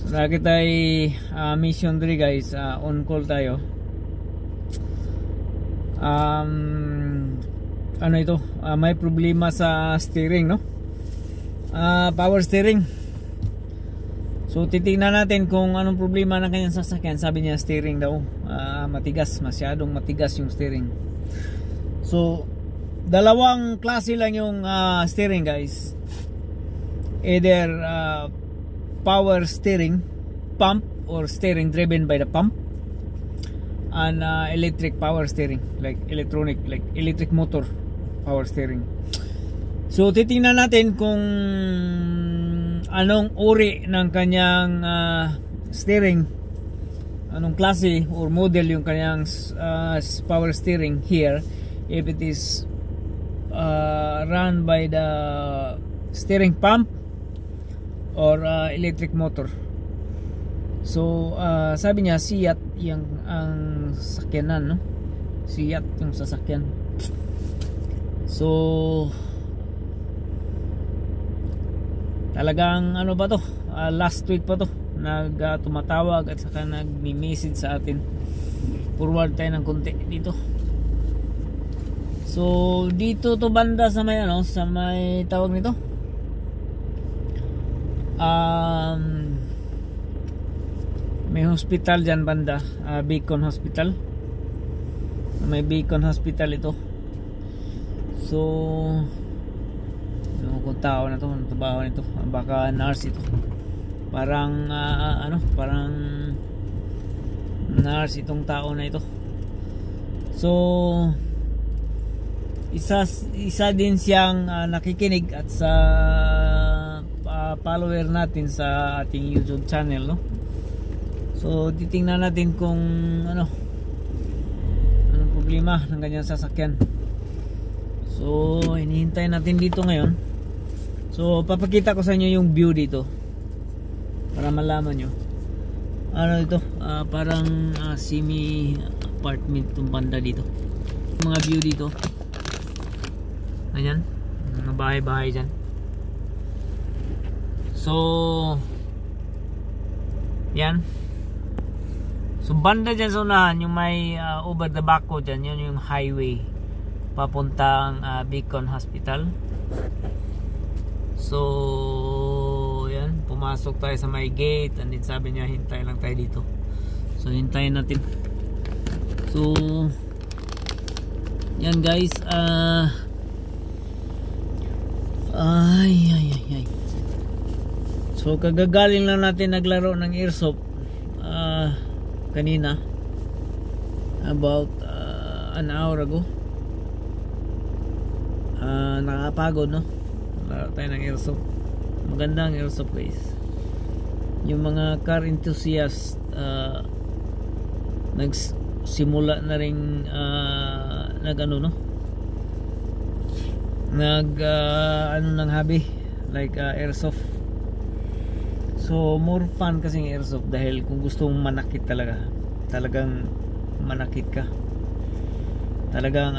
Lagi tayo mission 3 guys, on call tayo. Ano ito, may problema sa steering, no? Power steering. So titingnan natin kung anong problema ng kanyang sasakyan. Sabi niya steering daw, matigas, masyadong matigas yung steering. So dalawang klase lang yung steering guys. Either power steering pump or steering driven by the pump, and electric power steering, like electric motor power steering. So titingnan natin kung anong uri ng kanyang steering, anong klase or model yung kanyang power steering here, if it is run by the steering pump or electric motor. So sabi niya Seat yung ang sasakyanan, no? Seat yung sasakyan. So talagang ano ba to, last week pa to tumatawag at saka nagmi-message sa atin. Forward tayo ng konti dito. So dito to banda sa may ano, sa may tawag nito, may hospital dyan banda, Beacon Hospital. May Beacon Hospital ito. So kung tao na to, ang trabaho nito, baka nurse ito. Parang ano, parang nurse itong tao na ito. So isa din siyang nakikinig at sa follower natin sa ating YouTube channel, no? So titingnan natin kung anong problema ng kanyang sasakyan. So hinihintay natin dito ngayon. So papakita ko sa inyo yung view dito para malaman nyo. Ano ito, parang semi apartment itong banda dito. Mga view dito, ayan, mga bahay-bahay dyan. So yan. So banda dyan sa unahan, yung may over the back ko dyan, yun yung highway papuntang Beacon Hospital. So yan, pumasok tayo sa may gate, and then sabi niya hintay lang tayo dito. So hintayin natin. So yan guys, ay. So kagagaling lang natin naglaro ng airsoft kanina, about an hour ago. Nakapagod, no? Laro tayo ng airsoft. Magandang airsoft guys. Yung mga car enthusiast nagsimula na rin ano ng hobby like airsoft. So more fun kasing airsoft dahil kung gusto mong manakit talagang manakit ka. Talagang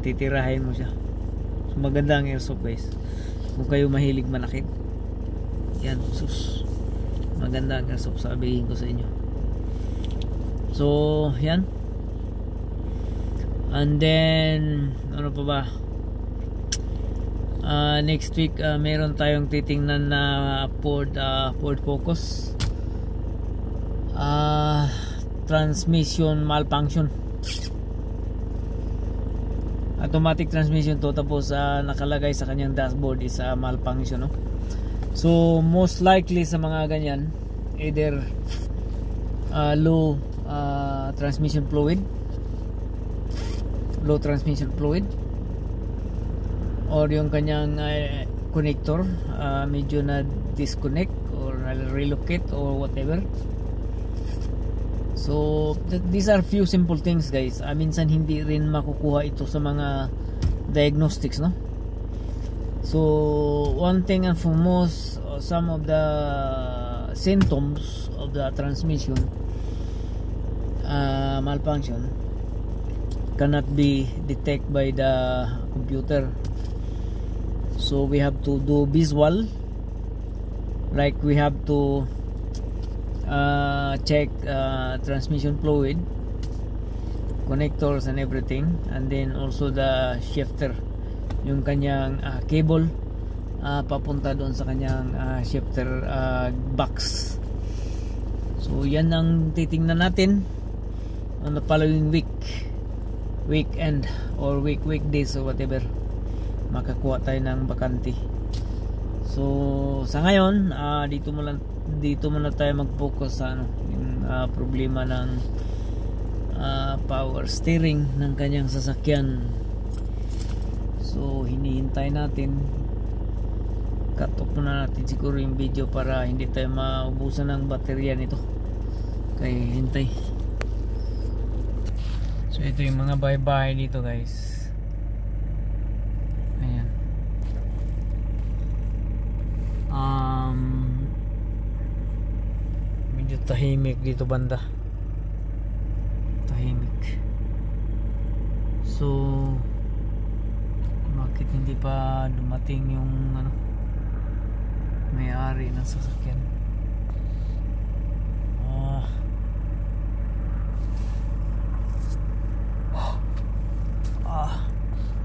titirahin mo siya. So maganda ang airsoft guys. Kung kayo mahilig manakit, yan, sus, maganda ang airsoft, sabihin ko sa inyo. So yan. And then ano pa ba? Next week meron tayong titingnan na Ford Focus transmission malfunction. Automatic transmission to, tapos nakalagay sa kanyang dashboard is malfunction, no? So most likely sa mga ganyan, either low transmission fluid, or yung kanyang connector medyo na disconnect or relocate or whatever. So these are few simple things guys. Minsan hindi rin makukuha ito sa mga diagnostics, no? So one thing and foremost, some of the symptoms of the transmission malfunction cannot be detected by the computer. So we have to do visual, like we have to check transmission fluid, connectors and everything, and then also the shifter, yung kanyang cable papunta doon sa kanyang shifter box. So yan ang titingnan natin on the following weekend or weekdays or whatever, makakuha tayo ng bakante. So sa ngayon dito muna tayo mag-focus sa yung problema ng power steering ng kanyang sasakyan. So hinihintay natin, cut off na natin siguro yung video para hindi tayo maubusan ng baterya nito, kaya hintay. So ito yung mga bahay-bahay dito guys. Ayan. Medyo tahimik dito banda, tahimik. So bakit hindi pa dumating yung may-ari ng sasakyan?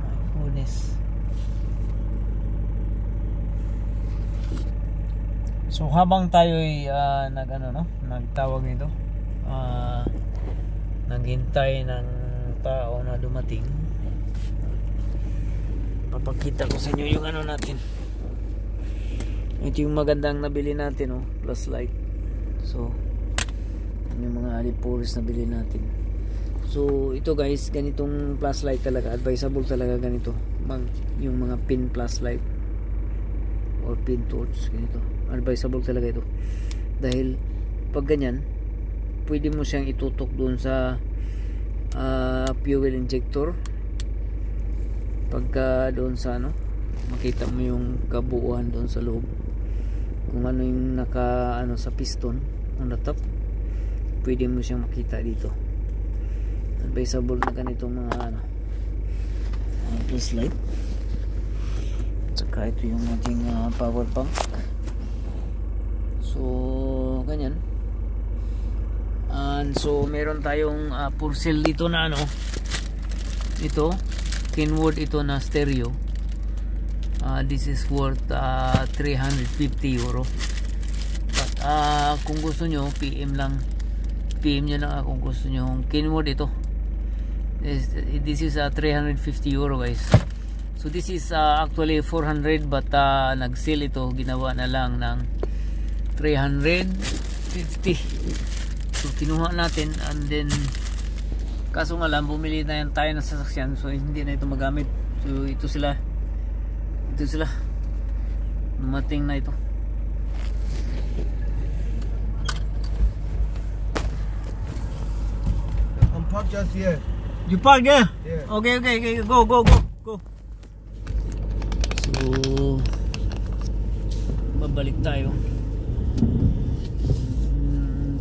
My goodness. So habang tayo'y nagtawag nito, naghintay ng tao na dumating, papakita ko sa inyo yung natin. Ito yung magandang nabili natin, plus light. So yung mga alipuris nabili natin. So ito guys, ganitong plus light talaga, advisable talaga ganito, yung mga pin plus light or pin torch, ganito advisable talaga ito, dahil pag ganyan pwede mo siyang itutok doon sa fuel injector. Pagka doon sa makita mo yung kabuuan doon sa loob, kung ano yung naka sa piston on the top, pwede mo siyang makita dito. Advisable na ganitong mga plus light. Saka ito yung ating power bank. So ganyan. And so meron tayong for sale dito na ito Kenwood, ito na stereo. This is worth 350 euro. But kung gusto nyo, PM nyo lang kung gusto nyo Kenwood ito. This is 350 euro guys. So this is actually 400, but nag-sale ito, ginawa na lang ng 350. So kinuha natin, and then kaso nga lang bumili na yan tayo ng sasakyan, so hindi na ito magamit. So ito sila dumating na ito. I'm parked just here. You park there? Yeah. Okay, go. So babalik tayo.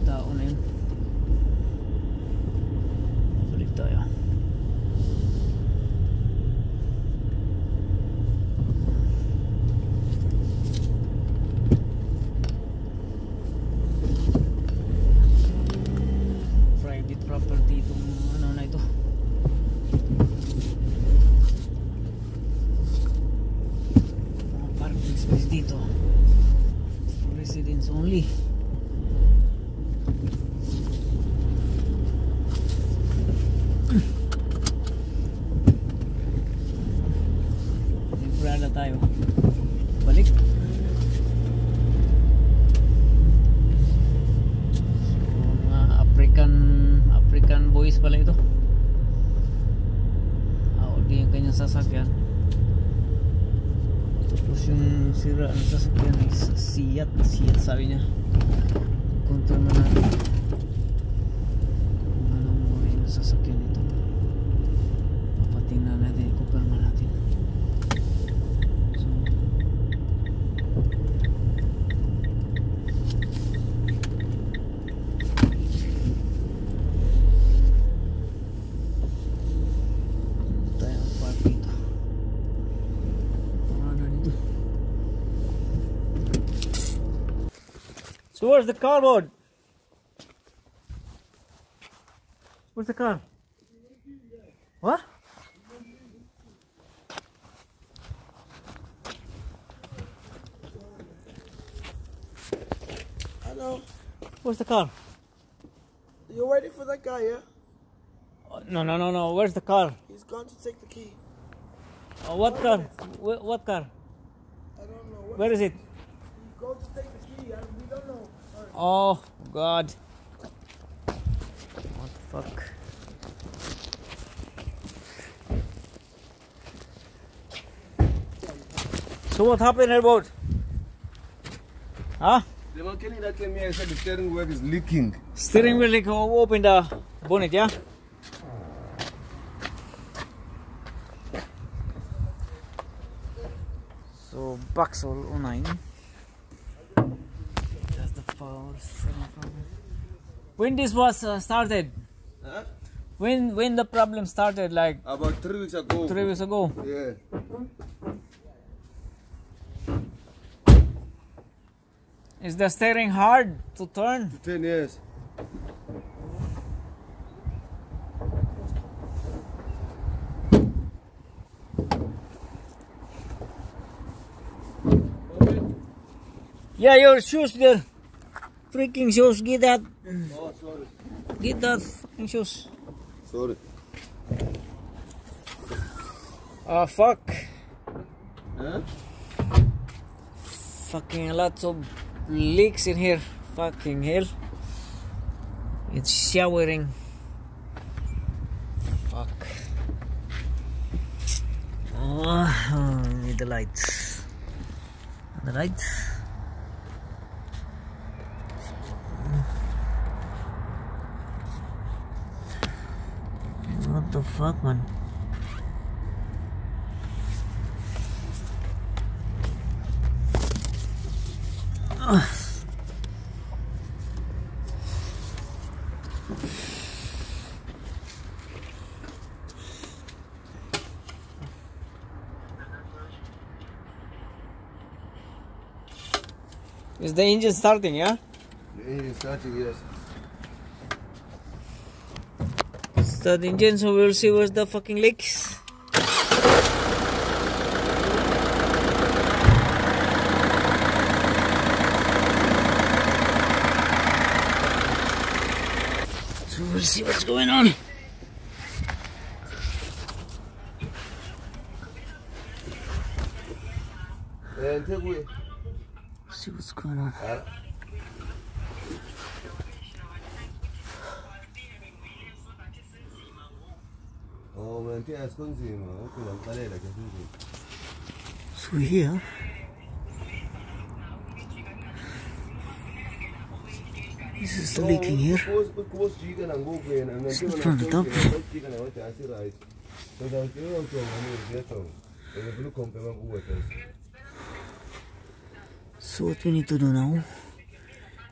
Tao na yun. Babalik tayo. Private property itong na ito. Parking space dito. Residents only. Temprana tayo. Balik. Mga African boys pala ito. Audi yung kanyang sasakyan. Tapos yung sira ng sasakyan is Seat sabi niya. Control na natin kung anong mura yung sasakyan nito. Papatingnan natin, i-confirm natin. So where's the cardboard? Where's the car? What? Hello. Where's the car? You're waiting for that guy, yeah? No. Where's the car? He's gone to take the key. What car? What car? I don't know. Where is it? He's going to take the key. We don't know. Sorry. Oh God. What the fuck? So what happened about? Huh? The mechanic that came here said the steering wheel is leaking. Steering wheel like open the bonnet, yeah? So Baxel 09. That's the power. When this was started? Huh? When the problem started, like About 3 weeks ago. 3 weeks ago. Yeah. Is the steering hard to turn? 10 years. Yeah, your shoes there. Freaking shoes, get that. Oh, sorry. Get that fucking shoes. Sorry. Oh fuck. Huh? Fucking lots of leaks in here. Fucking hell. It's showering. Fuck. Oh, need the lights. The lights. What the fuck, man? Is the engine starting, yeah? The engine is starting, yes. Start the engine, so we'll see where's the fucking leaks. So we'll see what's going on. And take away. See what's going on. Oh, man, it's going to So here, this is the leaking here. It's not from the top. So what we need to do now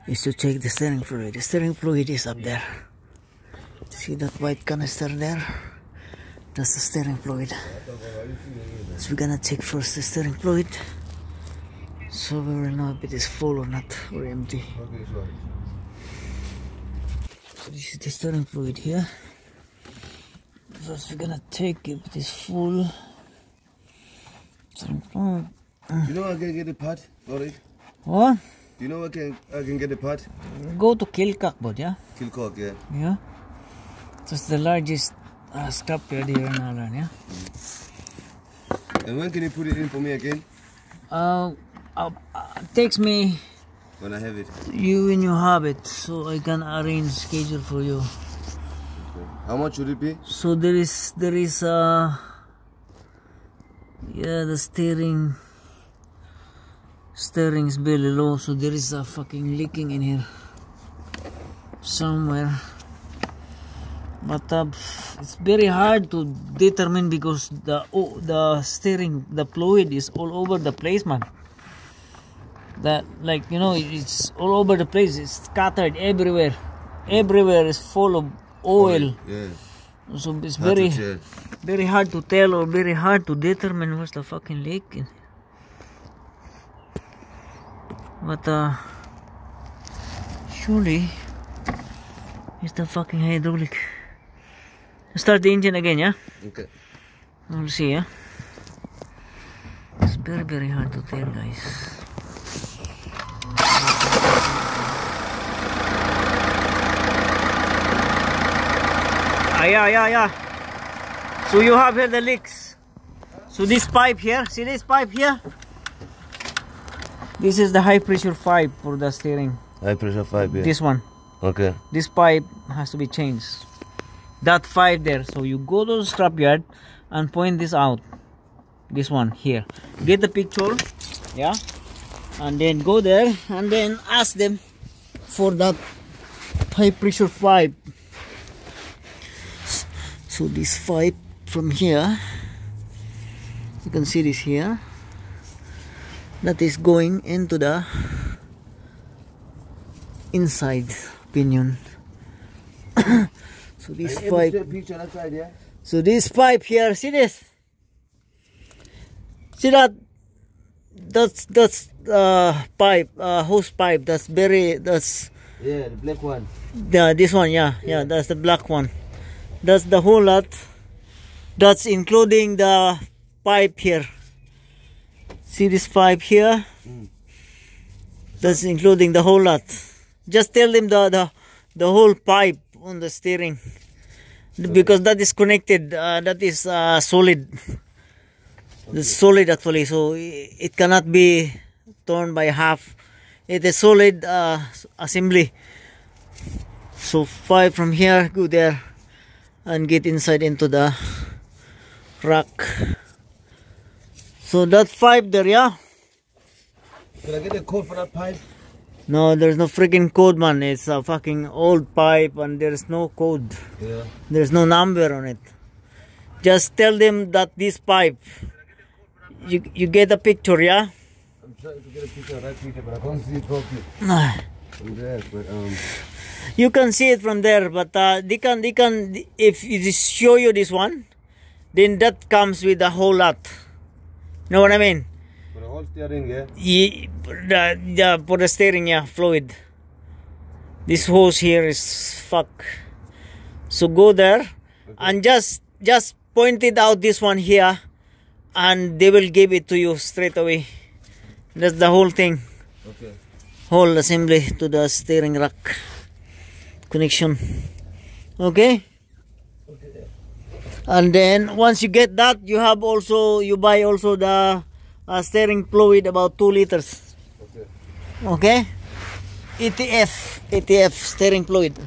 is to check the steering fluid. The steering fluid is up there. See that white canister there? That's the steering fluid. So we're gonna check first the steering fluid, so we will know if it is full or not, or empty. Okay, sure. So this is the steering fluid here. First we're gonna check if it is full. Steering fluid. You know I can get a part for it? What? Do you know I can get a part? Go to Kilcock, bud, yeah? Kilcock, yeah. Yeah. That's the largest scrapyard here in Ireland, yeah? And when can you put it in for me again? Takes me When I have it. you when you have it, so I can arrange schedule for you. Okay. How much would it be? So there is yeah, the steering is very low, so there is a fucking leaking in here somewhere. But it's very hard to determine because the steering, the fluid is all over the place, man. That, like, you know, it's all over the place. It's scattered everywhere. Everywhere is full of oil. Yeah. So it's Hard very to tell. very hard to tell, or very hard to determine what's the fucking leak. But surely it's the fucking hydraulic. Start the engine again, yeah? Okay. We'll see, yeah? It's very, very hard to tell, guys. Yeah. So you have here the leaks. So this pipe here, see this pipe here? This is the high pressure pipe for the steering. High pressure pipe, yeah. This one. Okay. This pipe has to be changed. That pipe there. So you go to the scrapyard and point this out. This one here. Get the picture, yeah, and then go there and then ask them for that high pressure pipe. So this pipe from here, you can see this here, that is going into the inside pinion. So this pipe, so this pipe here, see this, see that, that's pipe, hose pipe, that's yeah, the black one. This one, yeah, that's the black one. That's the whole lot. That's including the pipe here. See this pipe here? That's including the whole lot. Just tell them the whole pipe on the steering, because that is connected. That is solid. It's solid actually, so it cannot be torn by half. It is solid assembly. So pipe from here, go there and get inside into the rack. So that pipe there, yeah? Can I get a code for that pipe? No, there's no freaking code, man. It's a fucking old pipe and there's no code. Yeah. There's no number on it. Just tell them that this pipe, you get a picture, yeah? I'm trying to get a picture of that picture, but I can't see it properly. From there, but You can see it from there, but they can if you show you this one, then that comes with a whole lot. Know what I mean? for the whole steering, yeah? For the steering, yeah, fluid. This hose here is fuck. So go there, okay, and just point it out, this one here, and they will give it to you straight away. That's the whole thing. Okay. Whole assembly to the steering rack connection. Okay. Okay. And then once you get that, you buy also the steering fluid, about 2 liters. Okay. Okay. ETF steering fluid.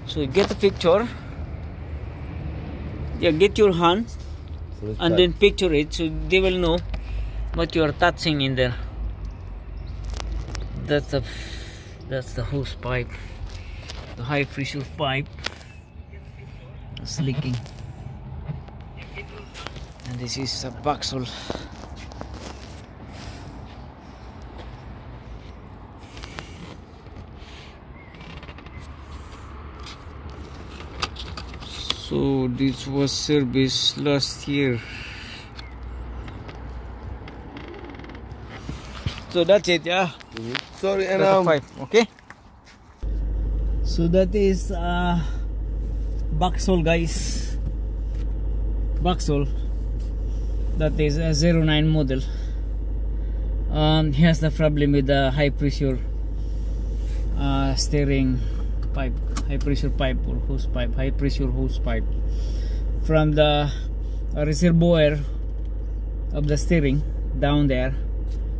So you get the picture. Yeah, get your hand So and then picture it, so they will know what you are touching in there. That's the hose pipe, the high pressure pipe. It's leaking, and this is a Baxol. So this was serviced last year. So that's it, yeah. Sorry, and That's the pipe, okay. So that is Baxol, guys. Baxol. That is a 09 model. He has the problem with the high pressure steering pipe, high pressure pipe or hose pipe, high pressure hose pipe from the reservoir of the steering down there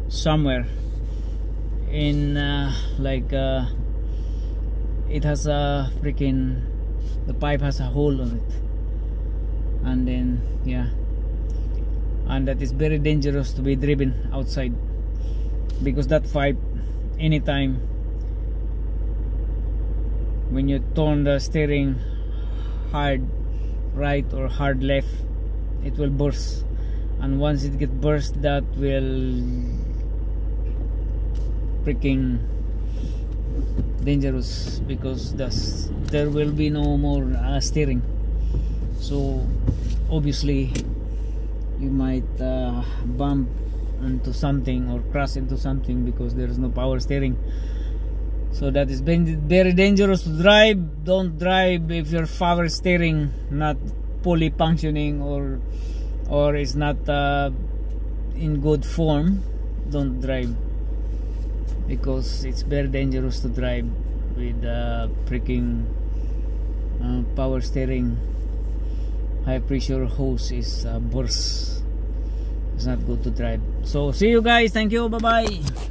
somewhere in it has a freaking, the pipe has a hole on it, and then yeah, and that is very dangerous to be driven outside, because that pipe, anytime when you turn the steering hard right or hard left, it will burst, and once it gets burst, that will freaking dangerous, because there will be no more steering. So obviously you might bump into something or crash into something, because there is no power steering. So that is very dangerous to drive. Don't drive if your power steering not fully functioning or is not in good form. Don't drive, because it's very dangerous to drive with freaking power steering. High pressure hose is burst. It's not good to drive. So see you guys. Thank you. Bye bye.